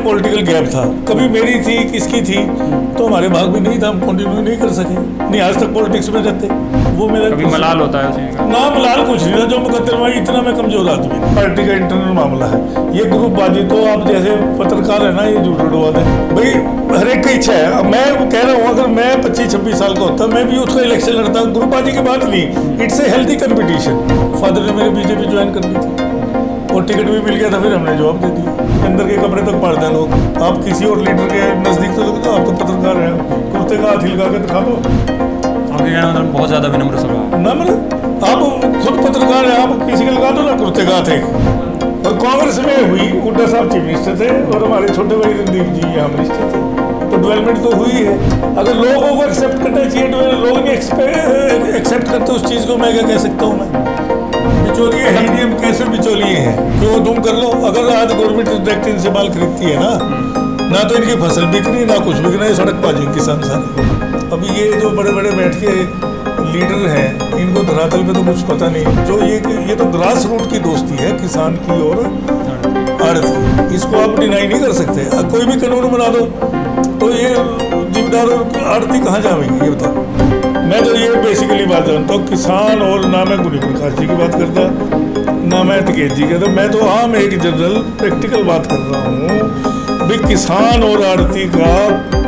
Political gap था, कभी मेरी थी किसकी थी, तो हमारे भाग में नहीं था, हम कंटिन्यू नहीं कर सके, नहीं आज तक पॉलिटिक्स में रहते। वो मेरा कभी मलाल होता है उसी का? ना मलाल कुछ नहीं था, जो मुकद्दमा इतना मैं कमजोर आदमी नहीं। पार्टी का इंटरनल मामला है, ये ग्रुपबाजी तो आप जैसे पत्रकार है ना, ये झूठ उड़वा दें भाई, हर एक की इच्छा है। अब मैं कह रहा हूँ अगर मैं 25-26 साल का होता मैं भी उसका इलेक्शन लड़ता, ग्रुपबाजी की बात नहीं, it's a healthy competition. Father ने मेरे बीजेपी ज्वाइन कर दी थी और टिकट भी मिल गया था, फिर हमने जवाब दे दिया। अंदर के कपड़े तक पाड़ते हैं लोग, आप किसी और लीडर के नज़दीक तो लगते हो, आप तो पत्रकार हैं, कुर्ते का हाथ हिलका के दिखा दो। आपके कहना मतलब बहुत ज़्यादा विनम्र स्वभाव। नम्र, आप खुद पत्रकार हैं, आप किसी के लगा दो ना कुर्ते का हाथ एक। और कांग्रेस में हुई, हुड्डा साहब चीफ मिनिस्टर थे और हमारे छोटे भाई रणदीप जी यहाँ मिनिस्टर थे, तो डेवलपमेंट तो हुई है। अगर लोगों को एक्सेप्ट करना चाहिए, लोग नहीं एक्सेप्ट करते उस चीज़ को, मैं क्या कह सकता हूँ। मैं बिचौलिए हैं नहीं, हम कैसे बिचौलिए हैं, जो तुम कर लो। अगर आज गवर्नमेंट डायरेक्ट इनसे माल खरीदती है ना तो इनकी फसल बिक रही, ना कुछ बिक रहा है, सड़क पाजी किसान सारे। अभी ये जो बड़े बड़े बैठ के लीडर हैं, इनको धरातल पे तो कुछ पता नहीं। जो ये तो ग्रास रूट की दोस्ती है किसान की और आड़त, इसको आप डिनाई नहीं कर सकते। कोई भी कानून बना दो तो ये जिम्मेदार आड़ती कहाँ जाएंगे, ये बताओ। मैं तो ये बेसिकली बात जानता हूँ, किसान और ना मैं गुनी प्रकाश जी की बात करता, ना मैं टिकेत जी कहता, मैं तो आम एक जनरल प्रैक्टिकल बात कर रहा हूँ भी किसान और आड़ती का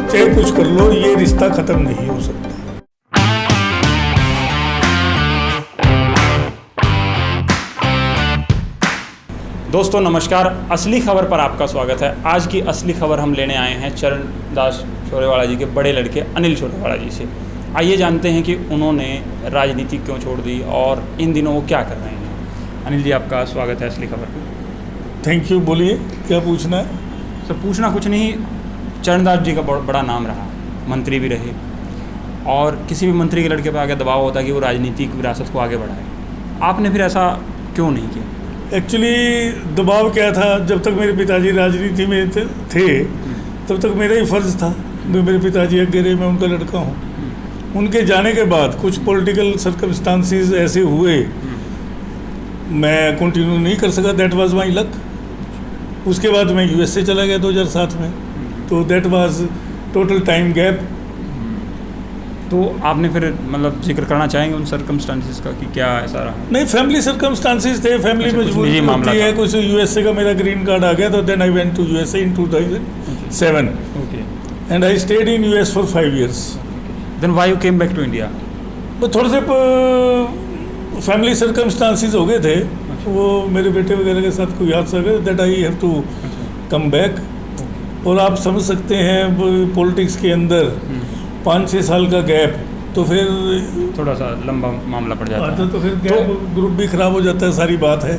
चाहे कुछ कर लो, ये रिश्ता खत्म नहीं हो सकता। दोस्तों नमस्कार, असली खबर पर आपका स्वागत है। आज की असली खबर हम लेने आए हैं चरणदास छोरेवाला जी के बड़े लड़के अनिल छोरेवाला जी से। आइए जानते हैं कि उन्होंने राजनीति क्यों छोड़ दी और इन दिनों वो क्या कर रहे हैं। अनिल जी आपका स्वागत है असली खबर पर। थैंक यू, बोलिए क्या पूछना है। सर पूछना कुछ नहीं, चरणदास जी का बड़ा नाम रहा, मंत्री भी रहे और किसी भी मंत्री के लड़के पर आगे दबाव होता है कि वो राजनीतिक विरासत को आगे बढ़ाए, आपने फिर ऐसा क्यों नहीं किया? एक्चुअली दबाव क्या था, जब तक मेरे पिताजी राजनीति में थे तब तक मेरा ही फर्ज था। मेरे पिताजी अगेरे, मैं उनका लड़का हूँ। उनके जाने के बाद कुछ पॉलिटिकल सर्कमस्टांसिस ऐसे हुए, मैं कंटिन्यू नहीं कर सका, दैट वाज माय लक। उसके बाद मैं यूएसए चला गया 2007 में, तो that was total time gap. तो आपने फिर मतलब जिक्र करना चाहेंगे उन सर्कमस्टांसिस का कि क्या ऐसा रहा? नहीं, फैमिली सर्कमस्टांसिस थे, फैमिली मजबूरी होती है कुछ। यूएसए का मेरा ग्रीन कार्ड आ गया, तो then I went to USA in 2007 and I stayed in US for 5 years। Then why you came back to India? तो थोड़े से फैमिली सर्कमस्टांसिस हो गए थे, वो मेरे बेटे वगैरह के साथ कोई हादसा गया, that I have to come back. और आप समझ सकते हैं पॉलिटिक्स के अंदर 5-6 साल का गैप, तो फिर थोड़ा सा लंबा मामला पड़ जाता है, तो फिर गैप ग्रुप भी खराब हो जाता है, सारी बात है।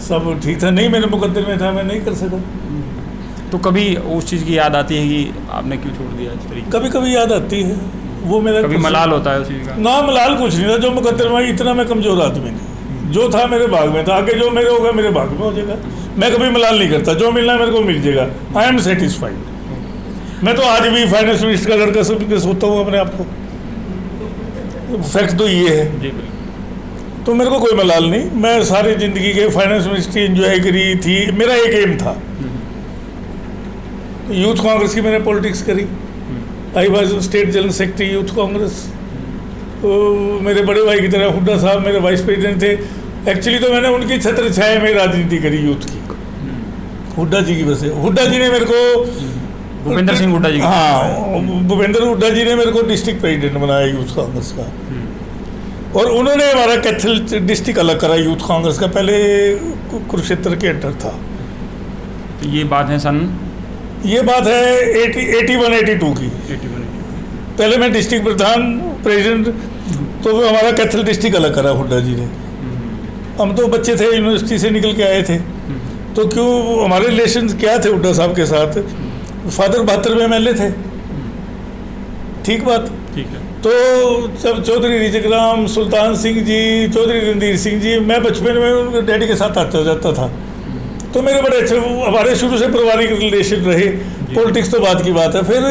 सब ठीक था, नहीं मेरे मुकद्दर में था, मैं नहीं कर सका। तो कभी उस चीज़ की याद आती है कि आपने क्यों छोड़ दिया इस तरीके? कभी कभी याद आती है, वो मेरा कभी मलाल होता है उस चीज़ का? ना मलाल कुछ नहीं था, जो मुकद्दर में इतना मैं कमजोर आदमी नहीं, जो था मेरे भाग में था, आगे जो मेरे होगा मेरे भाग में हो जाएगा। मैं कभी मलाल नहीं करता, जो मिलना है मेरे को मिल जाएगा, आई एम सेटिस्फाइड। मैं तो आज भी फाइनेंस मिनिस्टर का लड़का सब के सोचता हूँ अपने आप को, फैक्ट तो ये है जी। तो मेरे को कोई मलाल नहीं, मैं सारी ज़िंदगी के फाइनेंस मिनिस्ट्री एंजॉय करी थी। मेरा एक एम था, यूथ कांग्रेस की मैंने पॉलिटिक्स करी, I was state general secretary youth Congress. तो मेरे बड़े भाई की तरह हुड्डा साहब मेरे वाइस प्रेसिडेंट थे। एक्चुअली तो मैंने उनकी छत्र छाया में राजनीति करी यूथ की, हुड्डा जी की वजह से। हुड्डा जी ने मेरे को, भूपेंद्र सिंह हुड्डा जी, हाँ भूपेंद्र हुड्डा जी ने मेरे को डिस्ट्रिक्ट प्रेसिडेंट बनाया यूथ कांग्रेस का, और उन्होंने हमारा कैथल डिस्ट्रिक्ट अलग करा यूथ कांग्रेस का। पहले कुरुक्षेत्र के अंडर था। तो ये बात है सन, ये बात है 81-82 की। पहले मैं डिस्ट्रिक्ट प्रधान प्रेसिडेंट, तो वो हमारा कैथल डिस्ट्रिक्ट अलग करा हुड्डा जी ने। हम तो बच्चे थे, यूनिवर्सिटी से निकल के आए थे, तो क्यों हमारे रिलेशन क्या थे हुड्डा साहब के साथ। फादर 72 में MLA थे, ठीक बात, ठीक है। तो जब चौधरी रिजकराम, सुल्तान सिंह जी, चौधरी रणधीर सिंह जी, मैं बचपन में उनके डैडी के साथ आता जाता था, तो मेरे बड़े अच्छे, हमारे शुरू से पारिवारिक रिलेशन रहे। पॉलिटिक्स तो बात की बात है। फिर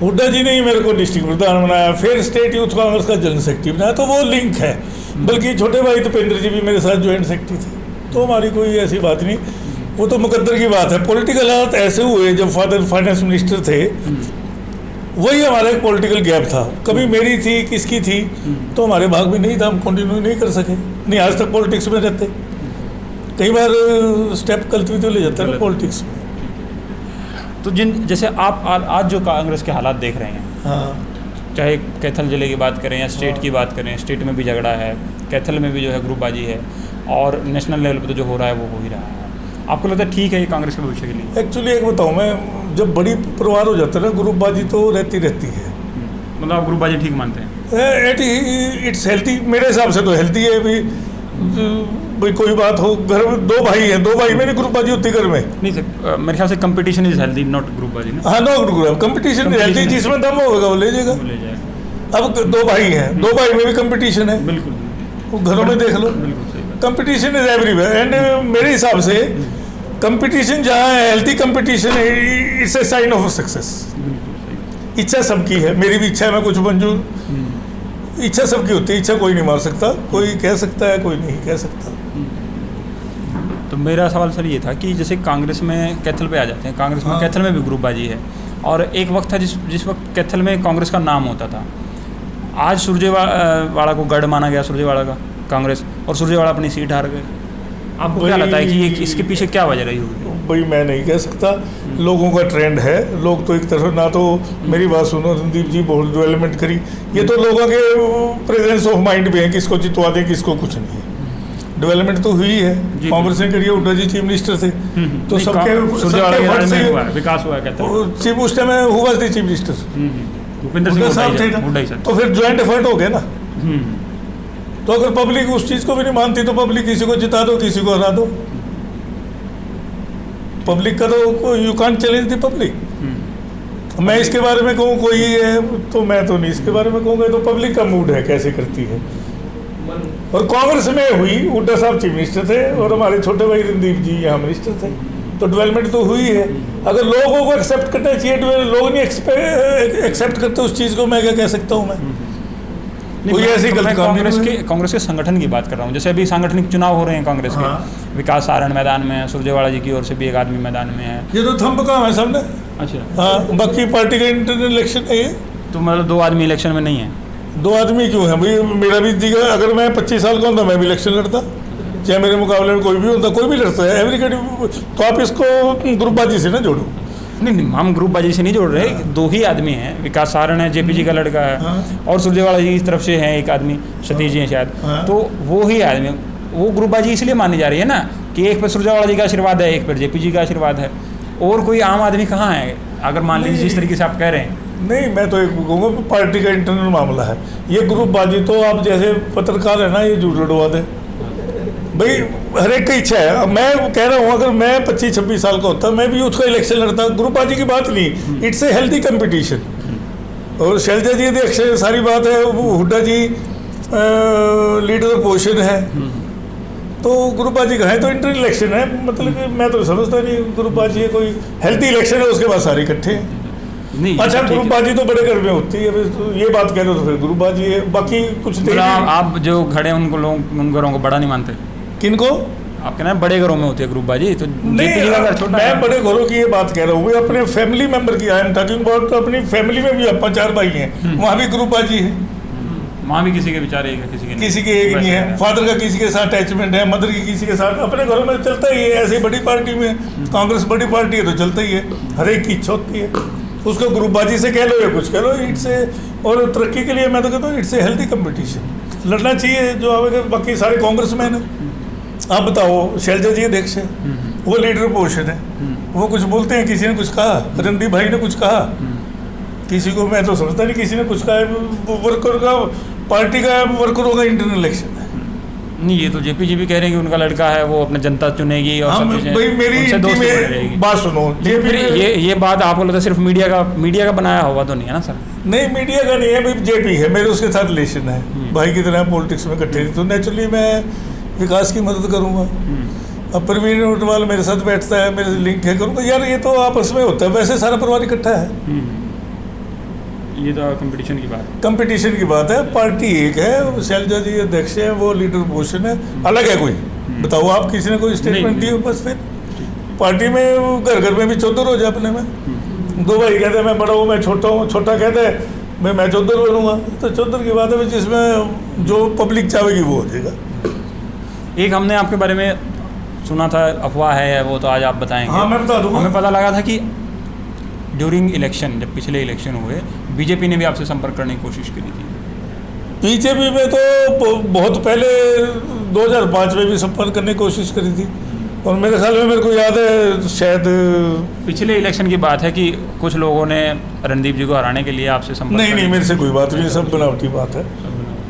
हुड्डा जी ने ही मेरे को डिस्ट्रिक्ट प्रधान बनाया, फिर स्टेट यूथ कांग्रेस का जनरल सेक्रेटरी बनाया, तो वो लिंक है। बल्कि छोटे भाई दीपेंद्र जी भी मेरे साथ ज्वाइंट सेक्रेटरी थे, तो हमारी कोई ऐसी बात नहीं। वो तो मुकद्दर की बात है। पॉलिटिकल हालात ऐसे हुए, जब फादर फाइनेंस मिनिस्टर थे वही हमारा एक पॉलिटिकल गैप था। कभी मेरी थी, किसकी थी, तो हमारे भाग में नहीं था, हम कंटिन्यू नहीं कर सके, नहीं आज तक पॉलिटिक्स में रहते। कई बार स्टेप गलती तो ले जाता है ना पॉलिटिक्स में। तो जैसे आप आज जो कांग्रेस के हालात देख रहे हैं, हाँ, चाहे कैथल जिले की बात करें या स्टेट की बात करें, स्टेट में भी झगड़ा है, कैथल में भी जो है ग्रुपबाजी है, और नेशनल लेवल पे तो जो हो रहा है वो हो ही रहा है। आपको लगता है ठीक है ये कांग्रेस के भविष्य के लिए? एक्चुअली एक बताऊँ मैं, जब बड़ी परिवार हो जाता है ना, ग्रुपबाजी तो रहती है। मतलब आप ग्रुपबाजी ठीक मानते हैं? इट्स हेल्थी, मेरे हिसाब से तो हेल्थी है। भाई कोई बात हो, घर में दो भाई में नहीं ग्रुपबाजी होती घर में। नहीं सर, मेरे ख्याल से कंपटीशन इज हेल्दी, नॉट ग्रुपबाजी ना। हाँ, नो ग्रुप कंपटीशन हेल्थी, जिसमें दम होगा वो ले जाएगा। ले जाएगा। अब दो भाई हैं, दो भाई में भी कंपटीशन है। बिल्कुल, वो घरों में देख लो, बिल्कुल सही बात। Competition is everywhere. एंड मेरे हिसाब से कंपटीशन जहाँ है, हेल्थी कंपटीशन है, it's a sign of success. इच्छा सबकी है, मेरी भी इच्छा है मैं कुछ बन जाऊँ, इच्छा सबकी होती है, इच्छा कोई नहीं मार सकता, कोई कह सकता है, कोई नहीं कह सकता। तो मेरा सवाल सर ये था कि जैसे कांग्रेस में कैथल पे आ जाते हैं, कांग्रेस में हाँ। कैथल में भी ग्रुपबाजी है, और एक वक्त था जिस वक्त कैथल में कांग्रेस का नाम होता था। आज सुरजेवाड़ा को गढ़ माना गया, सुरजेवाड़ा का कांग्रेस, और सुरजेवाड़ा अपनी सीट हार गए। आपको क्या लगता है कि ये इसके पीछे क्या वजह रही होगी? भाई मैं नहीं कह सकता, लोगों का ट्रेंड है। लोग तो एक तरफ, ना तो मेरी बात सुनो, रणदीप जी बहुत डेवलपमेंट करी, ये तो लोगों के प्रेजेंस ऑफ माइंड पे है, किसको जितवा दें किसको कुछ नहीं है। डेवलपमेंट तो हुई है, कांग्रेस ने करी है, हुड्डा जी चीफ मिनिस्टर थे, तो सबके विकास हुआ कहते हैं। चीफ उस टाइम हुआ थे चीफ मिनिस्टर भूपेंद्र हुड्डा सिंह साहब थे हुड्डा ही ना, सर। तो फिर ज्वाइंट एफर्ट हो गया ना। तो अगर पब्लिक उस चीज़ को भी नहीं मानती तो पब्लिक किसी को जिता दो, किसी को हरा दो। पब्लिक का तो you can't challenge the public. मैं इसके बारे में कहूँ कोई है तो मैं तो नहीं इसके बारे में कहूँगा, तो पब्लिक का मूड है कैसे करती है। और कांग्रेस में हुई, हुड्डा साहब चीफ मिनिस्टर थे और हमारे छोटे भाई रणदीप जी यहाँ मिनिस्टर थे, तो डेवलपमेंट तो हुई है। अगर लोगों को एक्सेप्ट करना चाहिए, लोग नहीं एक्सेप्ट करते उस चीज़ को, मैं क्या कह सकता हूँ। मैं कोई ऐसी गलत कांग्रेस के संगठन की बात कर रहा हूँ। जैसे अभी सांगठनिक चुनाव हो रहे हैं कांग्रेस के, विकास सारण मैदान में है, सुरजेवाड़ा जी की ओर से भी एक आदमी मैदान में है। ये तो थंब काम है सामने। अच्छा, हाँ, बाकी पार्टी का इंटरनल इलेक्शन है ये। तो मतलब दो आदमी इलेक्शन में नहीं है? दो आदमी क्यों है भाई? मेरा भी दिखा, अगर मैं 25 साल का होता मैं भी इलेक्शन लड़ता, चाहे मेरे मुकाबले में कोई भी होता, कोई भी लड़ता है एवरी। तो आप इसको ग्रुपबाजी से ना जोड़ो। नहीं, हम ग्रुपबाजी से नहीं जोड़ रहे। दो ही आदमी हैं, विकास सारण है, जेपी जी का लड़का है, और सुरजेवाड़ा जी की तरफ से है एक आदमी, सतीश जी हैं शायद, तो वो ही आदमी। वो ग्रुपबाजी इसलिए मानी जा रही है ना कि एक पर सुरजेवाड़ा जी का आशीर्वाद है, एक पर जेपी जी का आशीर्वाद है, और कोई आम आदमी कहाँ है? अगर मान लीजिए जिस तरीके से आप कह रहे हैं। नहीं, मैं तो एक कहूँगा पार्टी का इंटरनल मामला है ये। ग्रुपबाजी तो आप जैसे पत्रकार है ना, ये झूठ लड़वा दे भाई, हर एक की इच्छा है। मैं कह रहा हूँ अगर मैं 25-26 साल का होता मैं भी यूथ का इलेक्शन लड़ता। ग्रुपबाजी की बात नहीं, इट्स ए हेल्थी कंपटीशन। और शैलजा जी अध्यक्ष सारी बात है, हुड्डा जी लीडर ऑफ पोजिशन है, तो ग्रुपबाजी का है तो इंटर इलेक्शन है। मतलब मैं तो समझता नहीं ग्रुपबाजी है, कोई हेल्थी इलेक्शन है, उसके बाद सारे इकट्ठे हैं। अच्छा, ग्रुपबाजी तो बड़े घर में होती है, तो ये बात कह रहे हो तो फिर ग्रुपबाजी है, बाकी कुछ नहीं। आप जो खड़े हैं उन घरों को बड़ा नहीं मानते? किनको? आप कहना है बड़े घरों में होती है ग्रुपबाजी, तो मैं बड़े घरों की ये बात कह रहा हूँ, अपने फैमिली मेंबर की आई एम टॉकिंग अबाउट। अपनी फैमिली में भी अपन 4 भाई हैं, वहाँ भी ग्रुपबाजी है। वहाँ भी किसी के विचार एक है, किसी के एक नहीं है। फादर का किसी के साथ अटैचमेंट है, मदर की किसी के साथ। अपने घरों में चलता ही है। ऐसी बड़ी पार्टी में, कांग्रेस बड़ी पार्टी है तो चलता ही है, हर एक की इच्छा होती है। उसको ग्रुपबाजी से कह लो या कुछ कह लो, इट्स ए, और तरक्की के लिए मैं तो कहता हूँ इट्स ए हेल्थी कंपटीशन। लड़ना चाहिए जो आवेगा। बाकी सारे कांग्रेसमैन हैं। आप बताओ, शैलजा जी अध्यक्ष है, वो लीडर पोजिशन है, वो कुछ बोलते हैं, किसी ने कुछ कहा, रणदीप भाई ने कुछ कहा, किसी को मैं तो समझता नहीं किसी ने कुछ कहा। वर्कर का, पार्टी का, वर्करों का इंटरनल इलेक्शन है। नहीं, ये तो जेपी जी भी कह रहे हैं कि उनका लड़का है, वो अपने जनता चुनेगी और सब चीजें। भाई मेरी बात सुनो, ये बात आपको लगता है सिर्फ मीडिया का बनाया हुआ तो नहीं है ना सर? नहीं, मीडिया का नहीं है भाई, जेपी है, मेरे उसके साथ रिलेशन है, भाई की तरह पॉलिटिक्स में इकट्ठे, तो नेचुरली मैं विकास की मदद करूँगा। अब प्रवीण उटवाल मेरे साथ बैठता है, मेरे से लिंक है, करूँगा यार, ये तो आपस में होता है। वैसे सारा परिवार इकट्ठा है। ये तो कंपटीशन की बात है। पार्टी एक है, शैलजा जी अध्यक्ष है, वो लीडर पोजिशन है, अलग है कोई? बताओ आप, किसी ने कोई स्टेटमेंट दी हो? बस फिर पार्टी में घर घर में भी चौधर हो जाए अपने में। दो भाई कहते हैं मैं बड़ा हूँ, मैं छोटा हूँ, छोटा कहता है मैं चौधर बनूंगा, तो चौधर की बात है जिसमें जो पब्लिक चाहेगी वो हो जाएगा। एक हमने आपके बारे में सुना था, अफवाह है वो तो आज आप बताएंगे। हाँ मैं बता दूंगा। हमें पता लगा था कि ड्यूरिंग इलेक्शन, जब पिछले इलेक्शन हुए, बीजेपी ने भी आपसे संपर्क करने की कोशिश करी थी। बीजेपी में तो बहुत पहले 2005 में भी संपर्क करने की कोशिश करी थी, और मेरे ख्याल में मेरे को याद है शायद पिछले इलेक्शन की बात है कि कुछ लोगों ने रणदीप जी को हराने के लिए आपसे संपर्क नहीं मेरे से कोई बात नहीं, सब बनावटी बात है।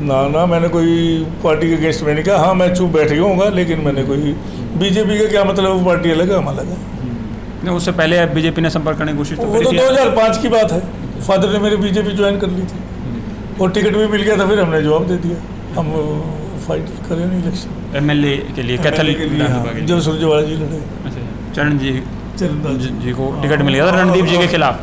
ना मैंने कोई पार्टी के अगेंस्ट में नहीं कहा। हाँ मैं चुप बैठ गया हूँ, लेकिन मैंने कोई बीजेपी का क्या मतलब, वो पार्टी अलग है हम अलग है। नहीं, उससे पहले बीजेपी ने संपर्क करने की कोशिश वो तो 2005 की बात है। फादर ने मेरे बीजेपी ज्वाइन कर ली थी और टिकट भी मिल गया था, फिर हमने जवाब दे दिया हम फाइट करें नहीं इलेक्शन एमएलए के लिए, कैथल के लिए। हाँ, जब सुरजेवाला जी लड़े, चरण जी को टिकट मिल गया था रणदीप जी के खिलाफ।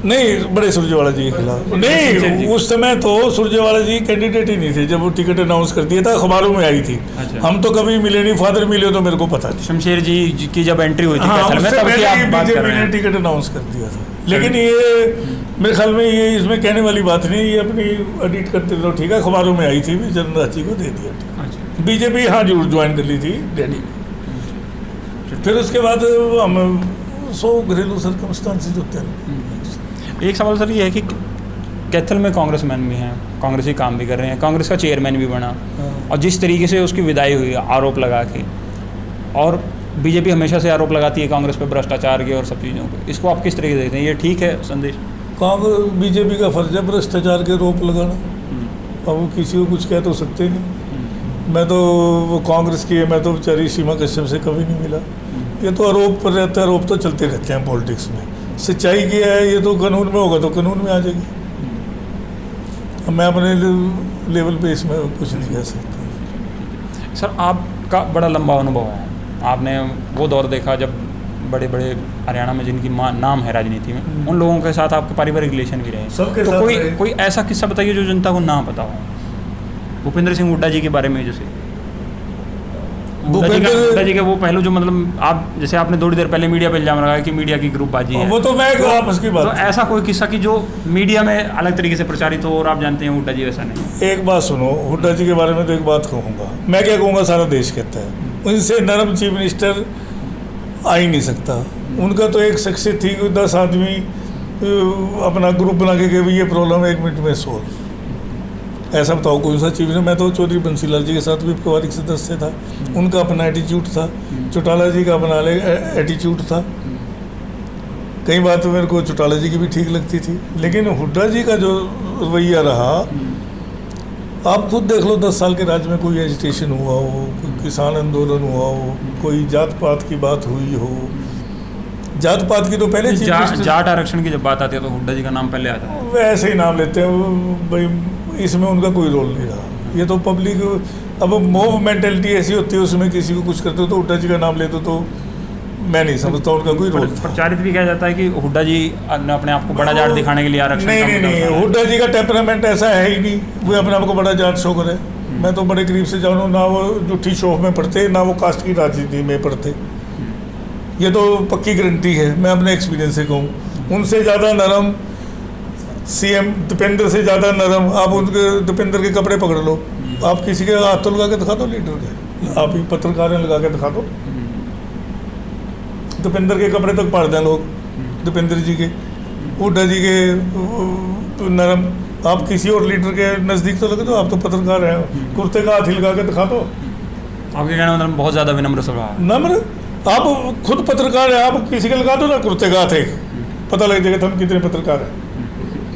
नहीं, बड़े सुरजेवाला जी के खिलाफ नहीं। उस समय तो सुरजेवाला जी कैंडिडेट ही नहीं थे जब वो टिकट अनाउंस कर दिया था, अखबारों में आई थी। हम तो कभी मिले नहीं, फादर मिले तो मेरे को पता नहीं। शमशेर जी की जब एंट्री हुई थी कैथल में, तब की आप बात कर रहे हैं। टिकट अनाउंस कर दिया था, लेकिन ये मेरे ख्याल में ये इसमें कहने वाली बात नहीं, ये अपनी एडिट करते तो ठीक है। अखबारों में आई थी, भी चरणदास जी को दे दिया। बीजेपी हाँ जरूर ज्वाइन कर ली थी डैडी। फिर उसके बाद हम 100 घरेलू सर्कमस्टांसेस होते हैं। एक सवाल सर ये है कि कैथल में कांग्रेसमैन भी हैं, कांग्रेसी काम भी कर रहे हैं, कांग्रेस का चेयरमैन भी बना, और जिस तरीके से उसकी विदाई हुई आरोप लगा के, और बीजेपी हमेशा से आरोप लगाती है कांग्रेस पे भ्रष्टाचार के और सब चीज़ों पे, इसको आप किस तरीके से देखते हैं? ये ठीक है संदेश? कांग्रेस बीजेपी का फर्ज है भ्रष्टाचार के आरोप लगाना। अब वो किसी को कुछ कह तो सकते नहीं। मैं तो वो कांग्रेस की है, मैं तो बेचारी सीमा कश्यप से कभी नहीं मिला। ये तो आरोप पर रहता है, आरोप तो चलते रहते हैं पॉलिटिक्स में। सच्चाई क्या है ये तो कानून में होगा तो कानून में आ जाएगी। मैं अपने लेवल पे इसमें कुछ नहीं कह सकता। सर आपका बड़ा लंबा अनुभव है, आपने वो दौर देखा जब बड़े बड़े हरियाणा में जिनकी नाम है राजनीति में, उन लोगों के साथ आपके पारिवारिक रिलेशन भी रहे। सबके तो साथ कोई ऐसा किस्सा बताइए जो जनता को ना पता हो। भूपेंद्र सिंह हुड्डा जी के बारे में, जैसे हुड्डा जी का वो पहलू जो मतलब आप जैसे आपने थोड़ी देर पहले मीडिया पे इल्जाम लगाया कि मीडिया की ग्रुपबाजी है, वो तो मैं आपस की बात। तो ऐसा कोई किस्सा कि जो मीडिया में अलग तरीके से प्रचारित हो और आप जानते हैं हुड्डा जी वैसा नहीं? एक बात सुनो, हुड्डा जी के बारे में तो एक बात कहूँगा, मैं क्या कहूँगा सारा देश कहता है, उनसे नरम चीफ मिनिस्टर आ ही नहीं सकता। उनका तो एक शख्सियत थी कि 10 आदमी अपना ग्रुप बना के ये प्रॉब्लम 1 मिनट में सोल्व। ऐसा बताओ कौन सा चीफ? मैं तो चौधरी बंसीलाल जी के साथ भी पारिवारिक सदस्य था, उनका अपना एटीट्यूड था, चौटाला जी का अपना एटीट्यूड था। कई बात तो मेरे को चौटाला जी की भी ठीक लगती थी, लेकिन हुड्डा जी का जो रवैया रहा, आप खुद देख लो 10 साल के राज्य में कोई एजिटेशन हुआ हो, कोई किसान आंदोलन हुआ हो, कोई जात पात की बात हुई हो। जात पात की तो पहले जाट आरक्षण की जब बात आती है तो हुड्डा जी का नाम पहले आता है। वैसे ही नाम लेते हैं भाई, इसमें उनका कोई रोल नहीं रहा। ये तो पब्लिक, अब मोब मेंटेलिटी ऐसी होती है, उसमें किसी को कुछ करते हो तो हुड्डा जी का नाम लेते तो मैं नहीं समझता उनका कोई रोल। प्रचारित भी किया जाता है कि हुड्डा जी ने अपने आप को बड़ा जाट दिखाने के लिए आरक्षण। नहीं, हुड्डा जी का टेम्परामेंट ऐसा है ही नहीं, वो अपने आप को बड़ा जाट शो करे। मैं तो बड़े करीब से जानूँ, ना वो झूठी शोफ में पढ़ते, ना वो कास्ट की राजनीति में पढ़ते। ये तो पक्की गारंटी है, मैं अपने एक्सपीरियंस से कहूँ। उनसे ज़्यादा नरम सीएम दीपेंद्र से ज़्यादा नरम। आप उनके दीपेंद्र के कपड़े पकड़ लो, आप किसी के हाथ तो लगा के दिखा दो लीडर के, आप ही पत्रकार लगा के दिखा दो। दीपेंद्र के कपड़े तक पाड़ दें लोग, दीपेंद्र जी के, हुड्डा जी के नरम। आप किसी और लीडर के नज़दीक तो लगे दो, आप तो पत्रकार हैं, कुर्ते का हाथ लगा के दिखा दो। आपके कहना मतलब बहुत ज़्यादा विनम्र स्वभाव। नम्र, आप खुद पत्रकार हैं, आप किसी के लगा दो ना कुर्ते का हाथ, एक पता लग जाएगा हम कितने पत्रकार हैं।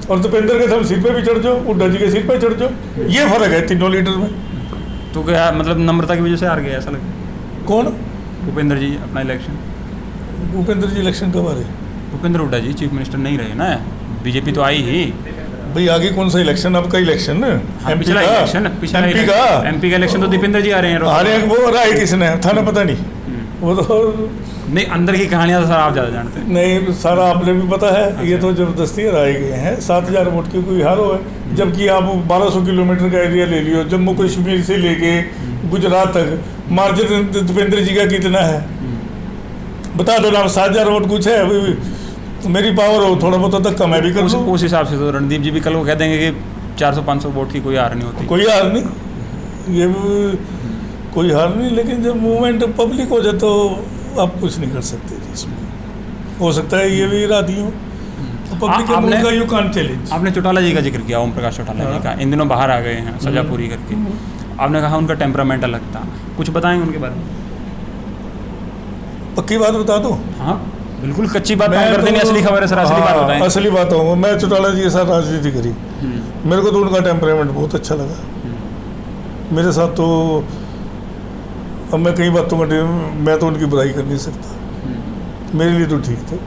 और दीपेंद्र के हम सिर पे भी चढ़ जाओ, हुड्डा जी के सिर पे चढ़ जाओ, ये फर्क है तीनों लीडर में। तो क्या मतलब नम्रता की वजह से हार गया ऐसा लगता? कौन? भूपेंद्र जी अपना इलेक्शन। भूपेंद्र जी इलेक्शन कब आ रहे? भूपेंद्र हुड्डा जी चीफ मिनिस्टर नहीं रहे ना, बीजेपी तो आई ही भाई। आगे कौन सा इलेक्शन? आपका इलेक्शन एमपी का इलेक्शन तो दीपेंद्र जी आ रहे हैं। अरे वो राय किसने था ना, पता नहीं। वो तो नहीं, अंदर की कहानियां तो सर आप ज़्यादा जानते हैं। नहीं, सारा आपने भी पता है। ये तो जबरदस्ती हराए गए हैं, 7000 वोट की कोई हारो है, जबकि आप 1200 किलोमीटर का एरिया ले लियो, जम्मू कश्मीर से लेके गुजरात तक, मार्जिन दीपेंद्र जी का कितना है? बता दो ना, 7,000 वोट कुछ है, अभी मेरी पावर हो थोड़ा बहुत धक्का मैं भी कर लूँ। उस हिसाब से तो रणदीप जी भी कल को कह देंगे कि 400-500 वोट की कोई हार नहीं होती। कोई हार नहीं, ये भी कोई हार नहीं, लेकिन जब मूवमेंट पब्लिक हो जाए तो आप कुछ नहीं कर सकते जी इसमें। हो सकता है ये भी इरादी हो, पब्लिक के मूड का यू कांट चैलेंज। आपने चौटाला जी का जिक्र किया, ओम प्रकाश चौटाला जी का, इन दिनों बाहर आ गए हैं सजा पूरी करके। आपने कहा उनका टेम्परामेंट अलग था, कुछ बताएंगे उनके बारे में? पक्की बात बता दो। हाँ बिल्कुल, कच्ची बात नहीं करते, नहीं असली खबर है सर, असली बात बताएं। असली बात हो, मैं चौटाला जी के साथ राजनीति करी, मेरे को तो उनका टेम्परामेंट बहुत अच्छा लगा। मेरे साथ तो अब मैं कई बातों का मैं तो उनकी बुराई कर नहीं सकता, मेरे लिए तो ठीक थे।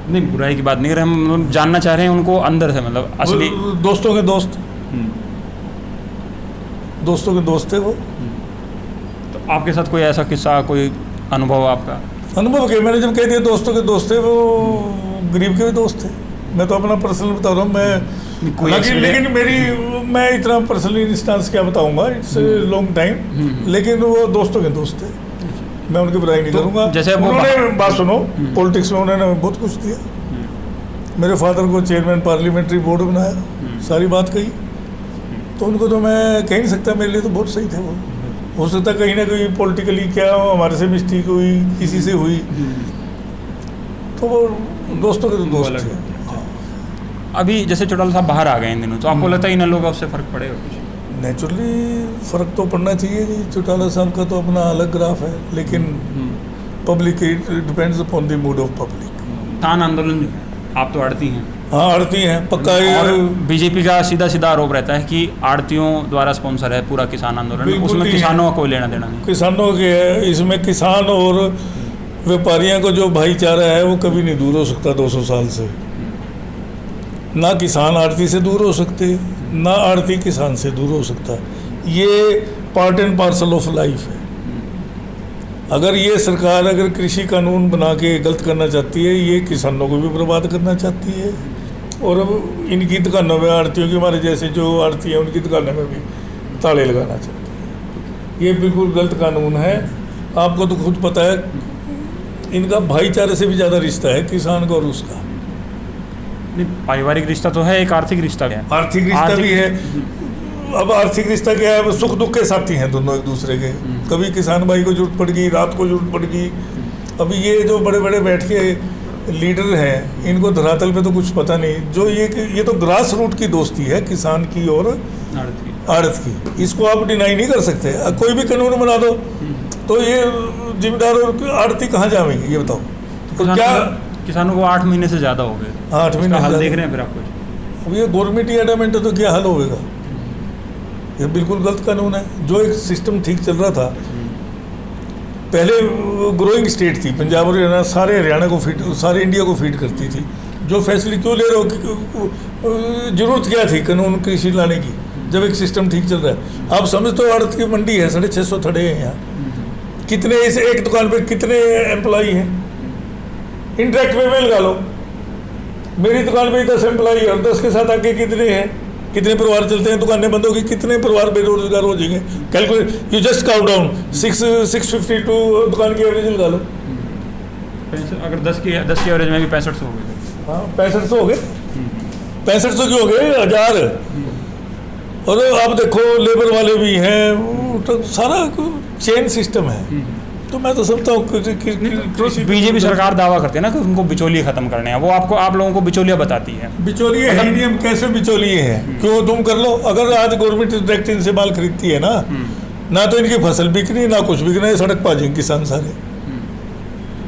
नहीं बुराई की बात नहीं कर रहे हम, जानना चाह रहे हैं उनको अंदर से, मतलब असली दोस्तों के दोस्त, दोस्तों के दोस्त थे वो। तो आपके साथ कोई ऐसा किस्सा, कोई अनुभव आपका? अनुभव के मैंने जब कह दिया दोस्तों के दोस्त थे, वो गरीब के भी दोस्त थे। मैं तो अपना पर्सनल बता रहा हूँ, मैं लेकिन मेरी मैं इतना पर्सनली इंस्टांस क्या बताऊंगा, इट्स लॉन्ग टाइम, लेकिन वो दोस्तों के दोस्त थे, मैं उनकी बुराई नहीं करूँगा। जैसे उन्होंने बात सुनो, पॉलिटिक्स में उन्होंने बहुत कुछ दिया। मेरे फादर को चेयरमैन पार्लियामेंट्री बोर्ड बनाया, सारी बात कही, तो उनको तो मैं कह नहीं सकता, मेरे लिए तो बहुत सही थे वो। हो सकता कहीं ना कहीं पॉलिटिकली क्या हमारे से मिस्टेक हुई, किसी से हुई, तो वो दोस्तों के तो दोस्त थे। अभी जैसे चौटाला साहब बाहर आ गए इन दिनों, तो आपको लगता है इन लोगों का उससे फर्क पड़ेगा कुछ? नेचुरली फ़र्क तो पड़ना चाहिए जी। चौटाला साहब का तो अपना अलग ग्राफ है, लेकिन public it depends upon the mood off public. किसान आंदोलन आप तो आड़ती हैं। हाँ आड़ती हैं पक्का। और बीजेपी का सीधा सीधा आरोप रहता है कि आड़तियों द्वारा स्पॉन्सर है पूरा किसान आंदोलन, उसमें किसानों का कोई लेना देना नहीं। किसानों के है इसमें, किसान और व्यापारियों को जो भाईचारा है वो कभी नहीं दूर हो सकता 200 साल से। ना किसान आड़ती से दूर हो सकते, ना आड़ती किसान से दूर हो सकता। ये part and parcel of life है। अगर ये सरकार अगर कृषि कानून बना के गलत करना चाहती है, ये किसानों को भी बर्बाद करना चाहती है, और अब इनकी दुकानों में आड़तियों की, हमारे जैसे जो आड़ती हैं उनकी दुकानों में भी ताले लगाना चाहती है। ये बिल्कुल गलत कानून है। आपको तो खुद पता है, इनका भाईचारे से भी ज़्यादा रिश्ता है किसान का और उसका। नहीं पारिवारिक रिश्ता तो है, एक आर्थिक रिश्ता है, आर्थिक रिश्ता भी है। अब आर्थिक रिश्ता क्या है, सुख दुख के साथी हैं दोनों एक दूसरे के। कभी किसान भाई को जरूरत पड़ गई, रात को जरूरत पड़ गई। अभी ये जो बड़े बड़े बैठ के लीडर हैं, इनको धरातल पे तो कुछ पता नहीं। जो ये तो ग्रास रूट की दोस्ती है किसान की और आड़त की, इसको आप डिनाई नहीं कर सकते। कोई भी कानून बना दो तो ये जिम्मेदार और आड़ती कहाँ जाएंगे ये बताओ। तो क्या किसानों को 8 महीने से ज़्यादा हो गए, 8 महीने हल देख रहे हैं फिर आपको। अब ये गवर्नमेंट ही एडमेंट है तो क्या हल होगा। ये बिल्कुल गलत कानून है। जो एक सिस्टम ठीक चल रहा था पहले, ग्रोइंग स्टेट थी पंजाब और हरियाणा, सारे हरियाणा को फीड, सारे इंडिया को फीड करती थी। जो फैसले क्यों ले रहे हो, जरूरत क्या थी कानून कृषि लाने की जब एक सिस्टम ठीक चल रहा है। आप समझते हो आड़त की मंडी है, 650 थड़े हैं यहाँ, कितने इस एक दुकान पे कितने एम्प्लॉई हैं। इंटरेक्ट वे में लगा लो, मेरी दुकान पे 10 एम्प्लॉई है और 10 के साथ आके कितने हैं, कितने परिवार चलते हैं। दुकानें बंद होगी, कितने परिवार बेरोजगार हो जाएंगे। Calculate, you just count down 652 दुकान की एवरेज लगा लो। अगर 10 की एवरेज में भी 6500 हो गए। हाँ 6500 हो गए, 6500 क्यों हो गए, 1000। और आप देखो लेबर वाले भी हैं, तो सारा चेन सिस्टम है। तो मैं तो समझता हूँ बीजेपी सरकार दावा करते हैं ना कि उनको बिचौलिए खत्म करने हैं, वो आपको आप लोगों को बिचौलिया बताती है। बिचौलिए है नहीं, हम कैसे बिचौलिए हैं, क्यों तुम कर लो। अगर आज गवर्नमेंट डायरेक्ट इनसे माल खरीदती है ना तो इनकी फसल बिकनी ना कुछ बिकना है, सड़क पा जाएंगे किसान सारे।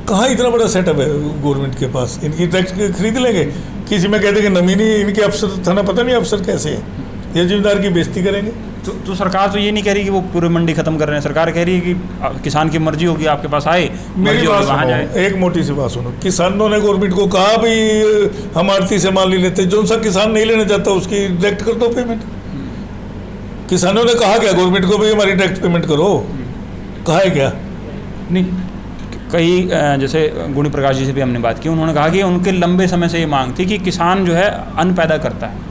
कहाँ इतना बड़ा सेटअप है गवर्नमेंट के पास, इनकी डायरेक्ट खरीद लेंगे। किसी में कहते कि नमी नहीं, इनके अफसर थाना पता नहीं अफसर कैसे है, ये जिम्मेदार की बेइज्जती करेंगे। तो सरकार तो ये नहीं कह रही कि वो पूरी मंडी खत्म कर रहे हैं। सरकार कह रही है कि किसान की मर्जी होगी, आपके पास आए, मेरी बात सुनो, एक मोटी सी बात सुनो। किसानों ने गवर्नमेंट को कहा भी हम आड़ती से माल नहीं लेते, जो सा किसान नहीं लेना चाहता उसकी डायरेक्ट कर दो पेमेंट। किसानों ने कहा क्या गवर्नमेंट को भी हमारी डायरेक्ट पेमेंट करो, कहा है क्या? नहीं, कई जैसे गुणी प्रकाश जी से भी हमने बात की, उन्होंने कहा कि उनके लंबे समय से ये मांग थी कि किसान जो है अन्न पैदा करता है।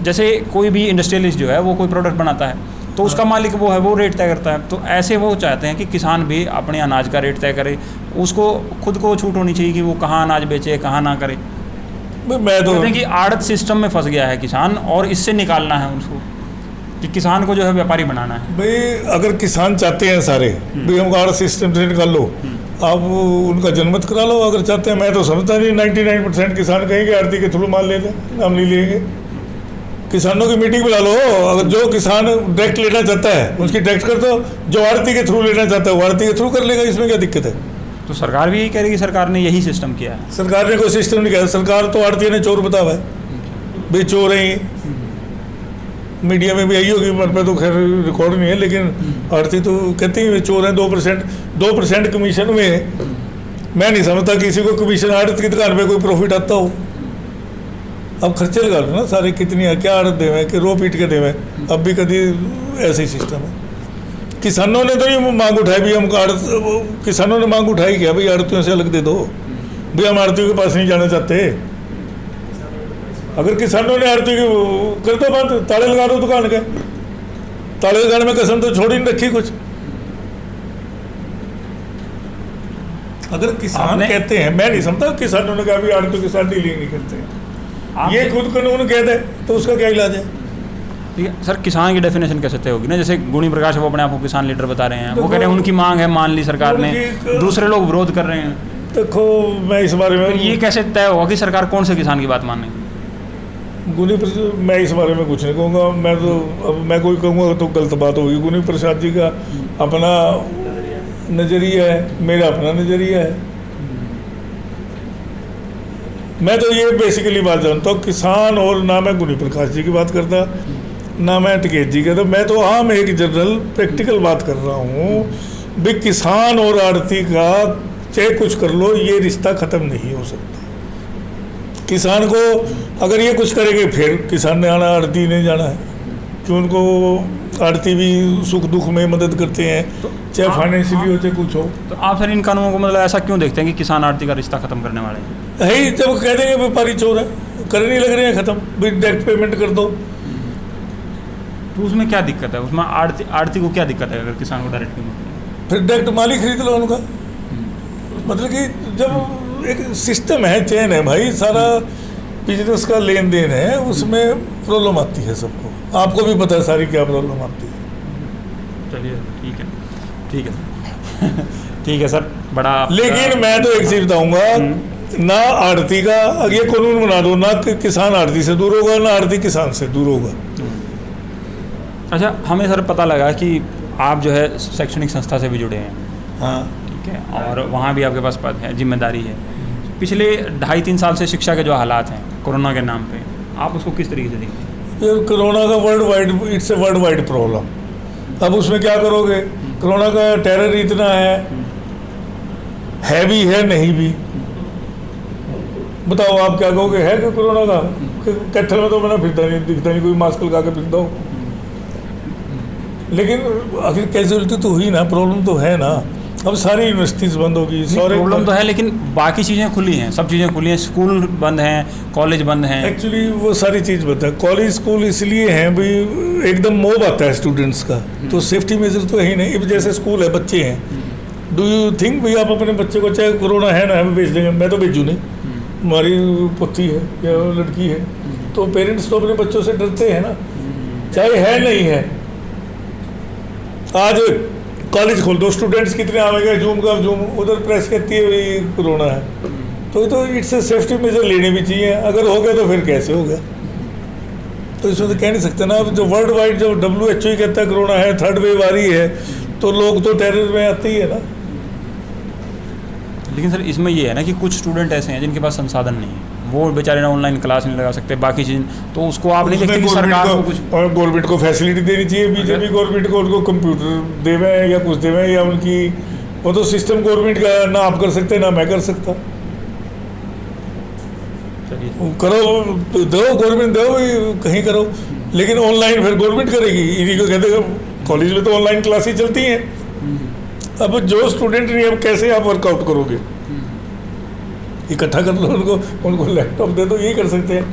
जैसे कोई भी इंडस्ट्रियलिस्ट जो है वो कोई प्रोडक्ट बनाता है, तो उसका मालिक वो है, वो रेट तय करता है। तो ऐसे वो चाहते हैं कि किसान भी अपने अनाज का रेट तय करे, उसको खुद को छूट होनी चाहिए कि वो कहाँ अनाज बेचे कहाँ ना करे। मैं तो कहते हैं कि आड़त सिस्टम में फंस गया है किसान, और इससे निकालना है उसको, कि किसान को जो है व्यापारी बनाना है। भाई अगर किसान चाहते हैं सारे भाई हम आड़ सिस्टम से निकाल लो, आप उनका जनमत करा लो अगर चाहते हैं। मैं तो समझता नहीं 99% किसान कहेंगे आड़ती के थ्रू माल ले लें, हम नहीं लेंगे। किसानों की मीटिंग बुला लो, अगर जो किसान डायरेक्ट लेना चाहता है उसकी डायरेक्ट कर दो, जो आड़ती के थ्रू लेना चाहता है वो आड़ती के थ्रू कर लेगा, इसमें क्या दिक्कत है। तो सरकार भी यही कह रही है, सरकार ने यही सिस्टम किया है। सरकार ने कोई सिस्टम नहीं किया, सरकार तो आड़ती ने चोर बता हुआ है भाई, चोर हैं ये। मीडिया में भी आई होगी, मेरे पे तो खैर रिकॉर्ड नहीं है, लेकिन आड़ती तो कहती है चोर हैं। 2% कमीशन में मैं नहीं समझता किसी को कमीशन आड़त की दुकान पे कोई प्रॉफिट आता हो। अब खर्चे लगा लो ना सारे, कितनी है क्या आड़त देवे कि रो पीट के देवे। अब भी कभी ऐसे ही सिस्टम है। किसानों ने तो ये मांग उठाई भी, हम आड़त, किसानों ने मांग उठाई क्या भाई आड़तियों से अलग दे दो भाई, हम आड़तियों के पास नहीं जाना चाहते। अगर किसानों ने आड़ती की कर दो बात, ताले लगा दो दुकान के, ताले लगाने में कसम तो छोड़ ही नहीं रखी कुछ। अगर किसान कहते हैं, मैं नहीं समझता किसानों ने कहा भी आड़तियों के साथ डीलिंग नहीं करते, ये खुद कानून कह दे तो उसका क्या इलाज है। ठीक है सर, किसान की डेफिनेशन कैसे तय होगी ना? जैसे गुणी प्रकाश वो अपने आप को किसान लीडर बता रहे हैं, वो कह रहे हैं उनकी मांग है, मान ली सरकार ने, दूसरे लोग विरोध कर रहे हैं। देखो मैं इस बारे में, ये कैसे तय होगा कि सरकार कौन से किसान की बात मानेगी? मैं इस बारे में कुछ नहीं कहूँगा। मैं तो अब मैं कोई कहूँगा तो गलत बात होगी। गुनी प्रसाद जी का अपना नज़रिया है, मेरा अपना नज़रिया है। मैं तो ये बेसिकली बात जानता हूँ, किसान और ना मैं गुनी प्रकाश जी की बात करता ना मैं टिकैत जी का, तो मैं तो आम एक जनरल प्रैक्टिकल बात कर रहा हूँ भी किसान और आड़ती का चाहे कुछ कर लो ये रिश्ता ख़त्म नहीं हो सकता। किसान को अगर ये कुछ करेंगे फिर किसान ने आना, आड़ती ने जाना है, कि उनको आड़ती भी सुख दुख में मदद करते हैं, चाहे फाइनेंशियली हो चाहे कुछ हो। तो आप सर इन कानूनों को मतलब ऐसा क्यों देखते हैं कि किसान आड़ती का रिश्ता खत्म करने वाले हैं? है जब कह देंगे व्यापारी चोर है, करने लग रहे हैं ख़त्म भी, डायरेक्ट पेमेंट कर दो। तो उसमें क्या दिक्कत है? उसमें आड़ती को क्या दिक्कत है अगर किसान को डायरेक्ट पेमेंट? फिर डायरेक्ट माल ही खरीद लो उनका। मतलब कि जब एक सिस्टम है, चेन है भाई, सारा बिजनेस का लेन देन है, उसमें प्रॉब्लम आती है सबको। आपको भी पता है सारी क्या प्रॉब्लम आती है। चलिए ठीक है, ठीक है ठीक है सर, बड़ा। लेकिन मैं तो एक चीज बताऊंगा, ना आड़ती का ये कानून बना दो, ना किसान आड़ती से दूर होगा, ना आड़ती किसान से दूर होगा। अच्छा, हमें सर पता लगा कि आप जो है शैक्षणिक संस्था से भी जुड़े हैं। हाँ ठीक है, और वहाँ भी आपके पास पद है, जिम्मेदारी है। पिछले 2.5-3 साल से शिक्षा के जो हालात हैं कोरोना के नाम पे, आप उसको किस तरीके से देखते हैं? ये कोरोना का world wide, it's a world wide problem. अब उसमें क्या करोगे? कोरोना का टेरर इतना है भी है नहीं भी। बताओ आप क्या कहोगे? है कि कोरोना का कैथल में तो मैंने फिरता नहीं, दिखता नहीं, कोई मास्क लगा के फिरता हूँ। लेकिन आखिर कैजुअलिटी तो हुई ना, प्रॉब्लम तो है ना। अब सारी यूनिवर्सिटीज़ बंद होगी, सारे प्रॉब्लम तो है, लेकिन बाकी चीज़ें खुली हैं, सब चीज़ें खुली हैं, स्कूल बंद हैं, कॉलेज बंद हैं। एक्चुअली वो सारी चीज़ बता है। कॉलेज स्कूल इसलिए हैं भाई, एकदम मोब आता है स्टूडेंट्स का, तो सेफ्टी मेजर तो है ही नहीं। अब जैसे स्कूल है, बच्चे हैं, डू यू थिंक भाई आप अपने बच्चे को, चाहे कोरोना है ना, हमें भेज देंगे? मैं तो भेजूँ नहीं, हमारी पुत्री है या लड़की है, तो पेरेंट्स तो अपने बच्चों से डरते हैं ना, चाहे है नहीं है। आज कॉलेज खोल दो, स्टूडेंट्स कितने आवेंगे, जूम का जूम, उधर प्रेस कहती है भाई कोरोना है, तो इट्स ए सेफ्टी मेजर लेने भी चाहिए। अगर हो गया तो फिर कैसे हो गया? तो इसमें तो कह नहीं सकते ना। अब जो वर्ल्ड वाइड जो WHO ही कहता है कोरोना है, थर्ड वेव आ रही है, तो लोग तो टेरर में आते ही है ना। लेकिन सर इसमें ये है ना कि कुछ स्टूडेंट ऐसे हैं जिनके पास संसाधन नहीं है, वो बेचारे ना ऑनलाइन क्लास नहीं लगा सकते, बाकी चीज़, तो उसको आप नहीं देखते कि सरकार को कुछ, और गवर्नमेंट को फैसिलिटी देनी चाहिए। बीजेपी गवर्नमेंट को उनको कंप्यूटर देवे या कुछ देवे, या उनकी वो तो सिस्टम गवर्नमेंट का ना आप कर सकते ना मैं कर सकता। करो, दो गवर्नमेंट दो, कहीं करो, लेकिन ऑनलाइन फिर गवर्नमेंट करेगी। इन्हीं को कहते कॉलेज में तो ऑनलाइन क्लासेस चलती हैं। अब जो स्टूडेंट नहीं, अब कैसे आप वर्कआउट करोगे? इकट्ठा कर लो उनको लैपटॉप दे दो, यही कर सकते हैं।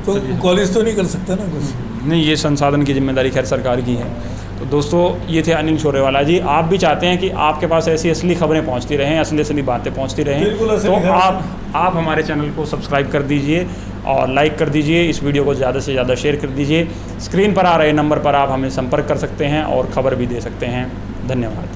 तो कॉलेज तो नहीं कर सकता ना कुछ। नहीं, ये संसाधन की जिम्मेदारी खैर सरकार की है। तो दोस्तों, ये थे अनिल शोरेवाला जी। आप भी चाहते हैं कि आपके पास ऐसी असली खबरें पहुंचती रहें, असली बातें पहुंचती बिल्कुल रहें, असली तो खबर। आप हमारे चैनल को सब्सक्राइब कर दीजिए और लाइक कर दीजिए, इस वीडियो को ज़्यादा से ज़्यादा शेयर कर दीजिए। स्क्रीन पर आ रहे नंबर पर आप हमें संपर्क कर सकते हैं और ख़बर भी दे सकते हैं। धन्यवाद।